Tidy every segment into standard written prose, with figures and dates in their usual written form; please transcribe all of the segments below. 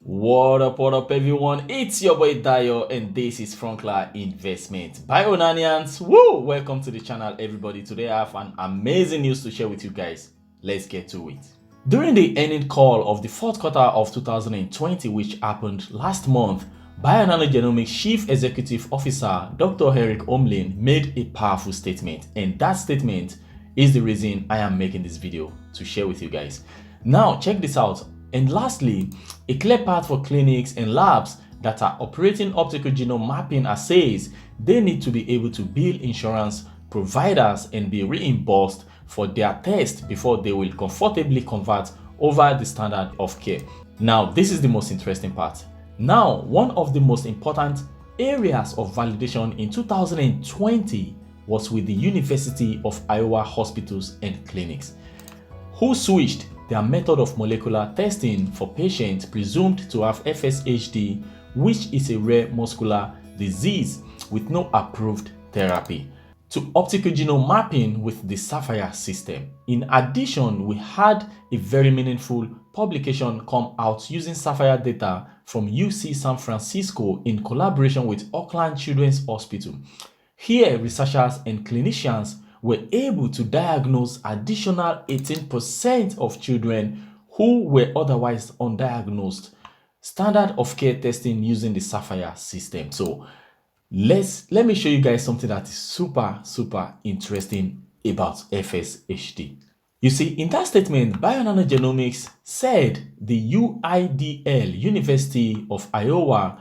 What up everyone, it's your boy Dayo and this is Frunkla Investment. Bionanians, woo! Welcome to the channel everybody. Today I have an amazing news to share with you guys. Let's get to it. During the earnings call of the fourth quarter of 2020, which happened last month, Bionano Genomics Chief Executive Officer Dr. Erik made a powerful statement, and that statement is the reason I am making this video to share with you guys. Now check this out. And lastly, a clear path for clinics and labs that are operating optical genome mapping assays. They need to be able to bill insurance providers and be reimbursed for their test before they will comfortably convert over the standard of care. Now, this is the most interesting part. Now, one of the most important areas of validation in 2020 was with the University of Iowa hospitals and clinics, who switched their method of molecular testing for patients presumed to have FSHD, which is a rare muscular disease with no approved therapy, to optical genome mapping with the Sapphire system. In addition, we had a very meaningful publication come out using Sapphire data from UC San Francisco in collaboration with Oakland Children's Hospital. Here, researchers and clinicians were able to diagnose additional 18% of children who were otherwise undiagnosed. Standard of care testing using the Sapphire system. So let me show you guys something that is super interesting about FSHD. You see, in that statement, Bionano Genomics said the UIDL, University of Iowa,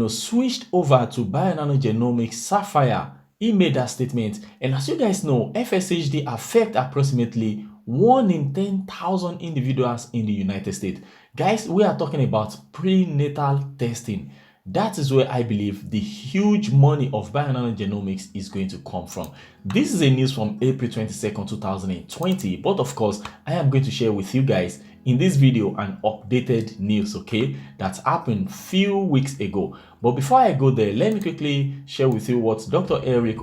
switched over to Bionano Genomics Sapphire. He made that statement, and as you guys know, FSHD affect approximately 1 in 10,000 individuals in the United States. Guys, we are talking about prenatal testing. That is where I believe the huge money of Bionano Genomics is going to come from. This is a news from April 22nd, 2020, but of course, I am going to share with you guys in this video an updated news, okay, that happened few weeks ago. But before I go there, let me quickly share with you what Dr. Erik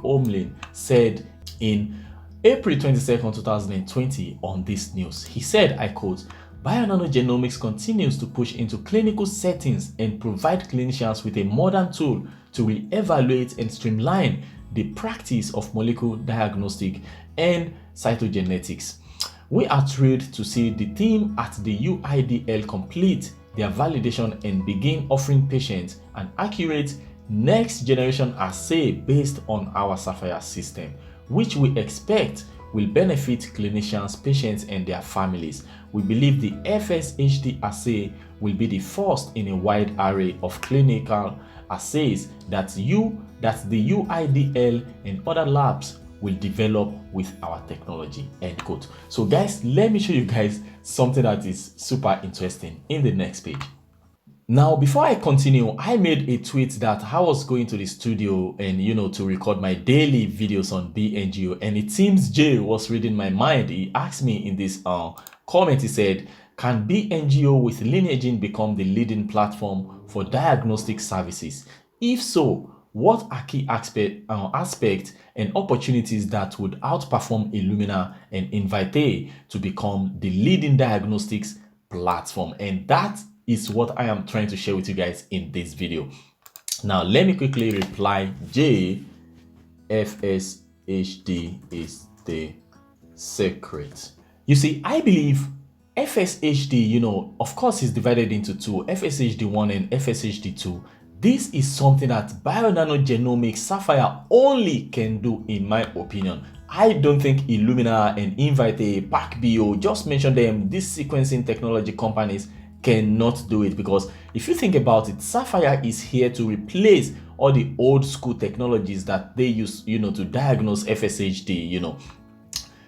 said in April 22nd, 2020 on this news. He said, I quote, "Bionano Genomics continues to push into clinical settings and provide clinicians with a modern tool to re-evaluate and streamline the practice of molecular diagnostic and cytogenetics. We are thrilled to see the team at the UIDL complete their validation and begin offering patients an accurate next generation assay based on our Sapphire system, which we expect will benefit clinicians, patients, and their families. We believe the FSHD assay will be the first in a wide array of clinical assays that the UIDL and other labs will develop with our technology," end quote. So guys, let me show you guys something that is super interesting in the next page. Now, before I continue, I made a tweet that I was going to the studio and to record my daily videos on Bngo, and it seems Jay was reading my mind. He asked me in this comment, he said, "Can Bngo with lineaging become the leading platform for diagnostic services? If so, what are key aspects and opportunities that would outperform Illumina and Invitae to become the leading diagnostics platform?" And that is what I am trying to share with you guys in this video. Now, let me quickly reply. FSHD is the secret. You see, I believe FSHD, of course, is divided into two, FSHD1 and FSHD2. This is something that Bionano Genomics Sapphire only can do, in my opinion. I don't think Illumina and Invitae, PacBio, just mention them, these sequencing technology companies cannot do it, because if you think about it, Sapphire is here to replace all the old school technologies that they use, to diagnose FSHD,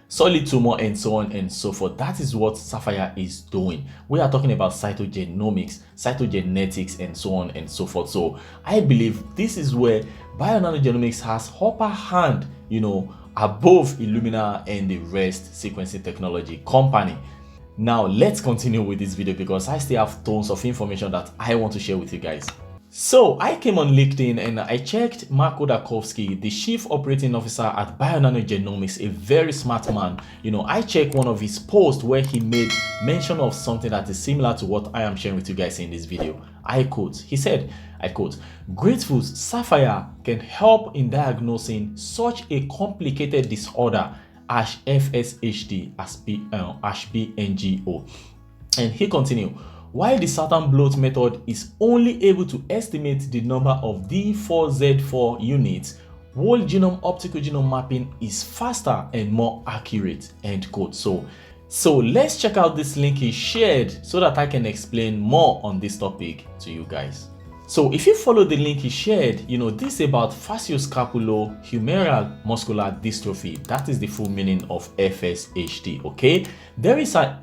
solid tumor and so on and so forth. That is what Sapphire is doing. We are talking about cytogenomics, cytogenetics, and so on and so forth. So I believe this is where Bionano Genomics has upper hand, above Illumina and the rest sequencing technology company. Now let's continue with this video, because I still have tons of information that I want to share with you guys. So I came on LinkedIn and I checked Mark Oldakowski, the chief operating officer at Bionano Genomics, a very smart man. I checked one of his posts where he made mention of something that is similar to what I am sharing with you guys in this video. I quote, he said, I quote, "Grateful Sapphire can help in diagnosing such a complicated disorder as FSHD, as Bngo." And he continued, "While the Saturn blot method is only able to estimate the number of D4Z4 units, whole genome optical genome mapping is faster and more accurate." End quote. So let's check out this link he shared so that I can explain more on this topic to you guys. So if you follow the link he shared, this is about facioscapulohumeral muscular dystrophy. That is the full meaning of FSHD. Okay, there is a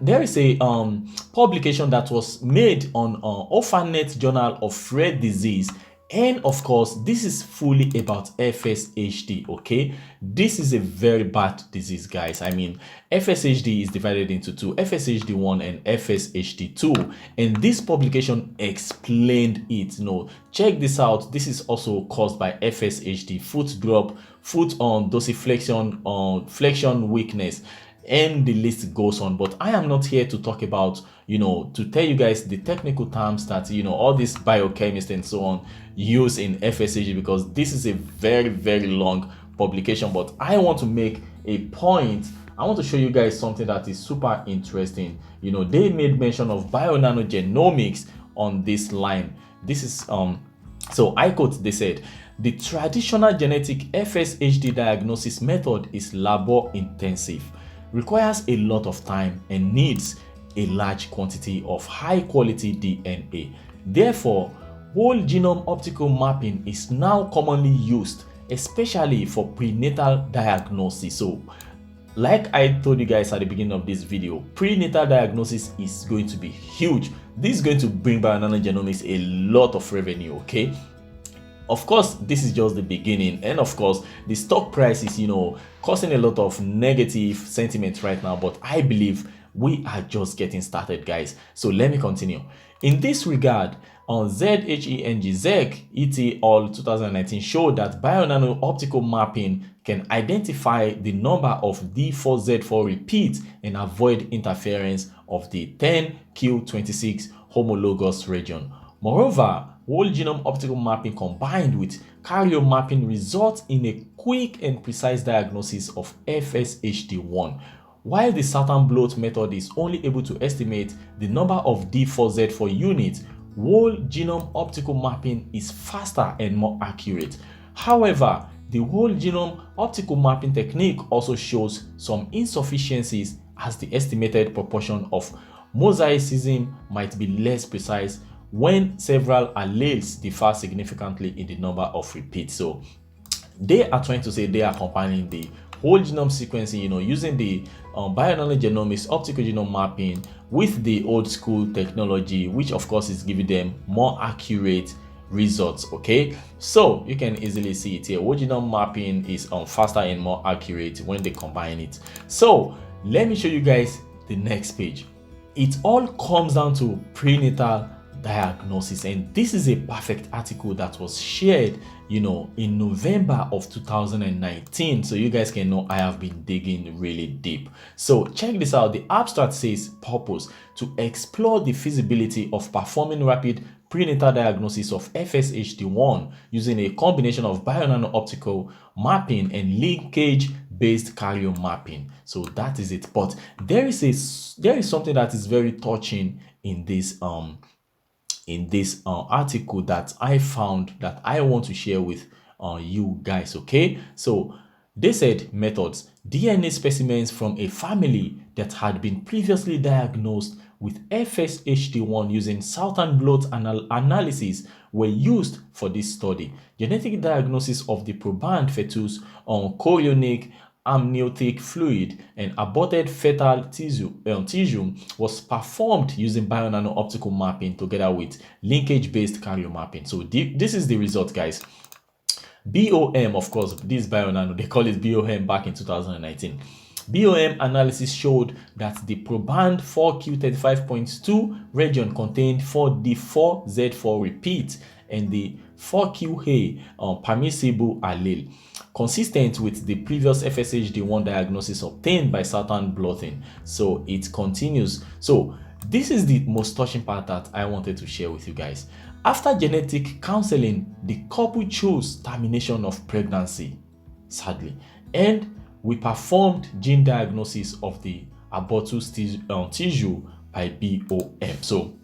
publication that was made on Orphanet Journal of Rare Disease, and of course this is fully about FSHD. Okay, this is a very bad disease, guys. I mean, FSHD is divided into two, FSHD1 and FSHD2, and this publication explained it. Check this out. This is also caused by FSHD, foot drop, foot on dorsiflexion, flexion weakness, and the list goes on. But I am not here to talk about, to tell you guys the technical terms that, all these biochemists and so on use in FSHD, because this is a very, very long publication. But I want to make a point. I want to show you guys something that is super interesting. They made mention of Bionano Genomics on this line. This is, so I quote, they said, "The traditional genetic FSHD diagnosis method is labor intensive, requires a lot of time, and needs a large quantity of high quality DNA. Therefore, whole genome optical mapping is now commonly used, especially for prenatal diagnosis." So like I told you guys at the beginning of this video, prenatal diagnosis is going to be huge. This is going to bring Bionano Genomics a lot of revenue. Okay, of course this is just the beginning, and of course the stock price is causing a lot of negative sentiment right now, but I believe we are just getting started, guys. So let me continue. In this regard, on ZHENG et al. 2019 showed that Bionano optical mapping can identify the number of D4Z4 repeats and avoid interference of the 10q26 homologous region. Moreover, whole genome optical mapping combined with carrier mapping results in a quick and precise diagnosis of FSHD1. While the Saturn blot method is only able to estimate the number of D4Z4 units, whole genome optical mapping is faster and more accurate. However, the whole genome optical mapping technique also shows some insufficiencies, as the estimated proportion of mosaicism might be less precise when several alleles differ significantly in the number of repeats. So they are trying to say they are combining the whole genome sequencing, using the Bionano Genomics optical genome mapping with the old school technology, which of course is giving them more accurate results. Okay, so you can easily see it here. Whole genome mapping is faster and more accurate when they combine it. So let me show you guys the next page. It all comes down to prenatal diagnosis, and this is a perfect article that was shared in November of 2019, so you guys can know I have been digging really deep. So check this out. The abstract says purpose: to explore the feasibility of performing rapid prenatal diagnosis of FSHD1 using a combination of Bionano optical mapping and linkage based carrier mapping. So that is it. But there is something that is very touching in this article that I found that I want to share with you guys. Okay, so they said methods: DNA specimens from a family that had been previously diagnosed with FSHD1 using Southern blot analysis were used for this study. Genetic diagnosis of the proband fetus on chorionic amniotic fluid and aborted fetal tissue was performed using Bionano optical mapping together with linkage-based carrier mapping. So this is the result, guys. BOM, of course, this Bionano, they call it BOM back in 2019. BOM analysis showed that the proband 4q35.2 region contained 4D4Z4 repeats and the 4QA permissible allele, consistent with the previous FSHD1 diagnosis obtained by Southern blotting. So it continues. So this is the most touching part that I wanted to share with you guys. After genetic counseling, the couple chose termination of pregnancy, sadly, and we performed gene diagnosis of the abortus tissue by BOM. So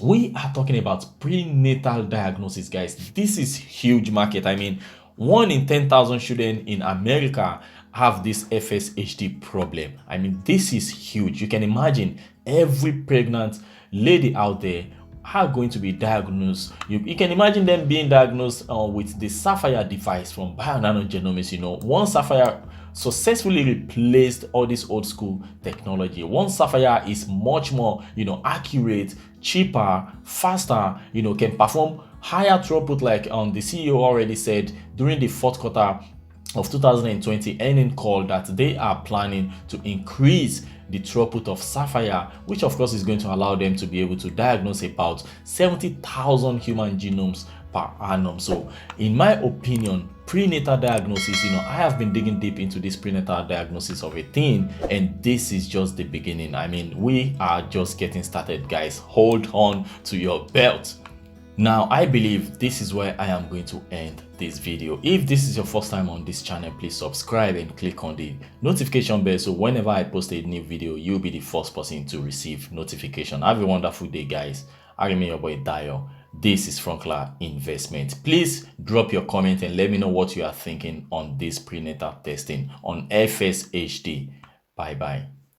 we are talking about prenatal diagnosis, guys. This is huge market. I mean, 1 in 10,000 children in America have this FSHD problem. I mean, this is huge. You can imagine every pregnant lady out there are going to be diagnosed. You can imagine them being diagnosed with the Sapphire device from Bionano Genomics. You know, one Sapphire successfully replaced all this old school technology. One Sapphire is much more, accurate, cheaper, faster, can perform higher throughput, like the CEO already said during the fourth quarter of 2020 earning call, that they are planning to increase the throughput of Sapphire, which of course is going to allow them to be able to diagnose about 70,000 human genomes per annum. So in my opinion, prenatal diagnosis, I have been digging deep into this prenatal diagnosis of a teen, and this is just the beginning. I mean, we are just getting started, guys. Hold on to your belt. Now, I believe this is where I am going to end this video. If this is your first time on this channel, please subscribe and click on the notification bell, so whenever I post a new video, you'll be the first person to receive notification. Have a wonderful day, guys. I remain your boy Dayo. This is Frunkla Investment. Please drop your comment and let me know what you are thinking on this prenatal testing on FSHD. Bye bye.